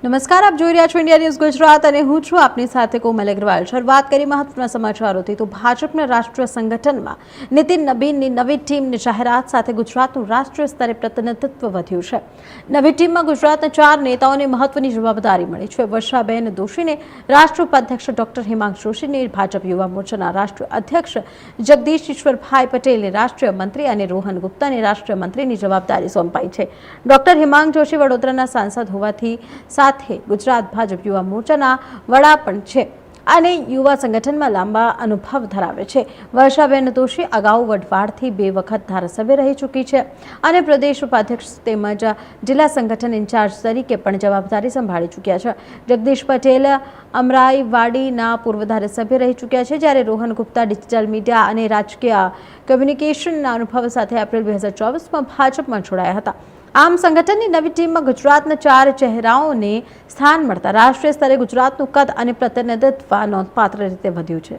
નમસ્કાર, આપ જોઈ રહ્યા છો ઇન્ડિયા ન્યૂઝ ગુજરાત અને હું છું આપની સાથે કોમલ અગ્રવાલ। શરૂઆત કરી મહત્વના સમાચારોથી તો ભાજપના રાષ્ટ્રીય સંગઠનમાં નીતિન નબીનની નવી ટીમની જાહેરાત સાથે ગુજરાતનું રાષ્ટ્રીય સ્તરે પ્રતિનિધિત્વ વધ્યું છે। નવી ટીમમાં ગુજરાતના 4 નેતાઓને મહત્વની જવાબદારી મળી છે। વર્ષાબેન દોશીને રાષ્ટ્રીય ઉપાધ્યક્ષ ડોક્ટર હિમાંશુ જોશીને ભાજપ યુવા મોરચાના રાષ્ટ્રીય અધ્યક્ષ જગદીશ ઈશ્વરભાઈ પટેલને રાષ્ટ્રીય મંત્રી અને રોહન ગુપ્તાને રાષ્ટ્રીય મંત્રીની જવાબદારી સોંપાઈ છે। ડોક્ટર હિમાંશુ જોશી વડોદરાના સાંસદ હોવાથી સાથે ગુજરાત ભાજપ યુવા મોરચાના વડા પણ છે અને યુવા સંગઠનમાં લાંબા અનુભવ ધરાવે છે। વર્ષાબેન દોશી અગાઉ વઢવાણથી 2 વખત ધારાસભ્ય રહી ચૂકી છે અને પ્રદેશ ઉપાધ્યક્ષ તેમજ જિલ્લા સંગઠન ઇન્ચાર્જ તરીકે પણ જવાબદારી સંભાળી ચૂક્યા છે। જગદીશ પટેલ અમરાઈવાડીના પૂર્વ ધારાસભ્ય રહી ચૂક્યા છે, જ્યારે રોહન ગુપ્તા ડિજિટલ મીડિયા અને રાજકીય કમ્યુનિકેશનના અનુભવ સાથે એપ્રિલ 2024માં ભાજપમાં જોડાયા હતા। આમ સંગઠનની નવી ટીમમાં ગુજરાતના 4 ચહેરાઓને સ્થાન મળતા રાષ્ટ્રીય સ્તરે ગુજરાતનું કદ અને પ્રતિનિધિત્વ નોંધપાત્ર રીતે વધ્યું છે।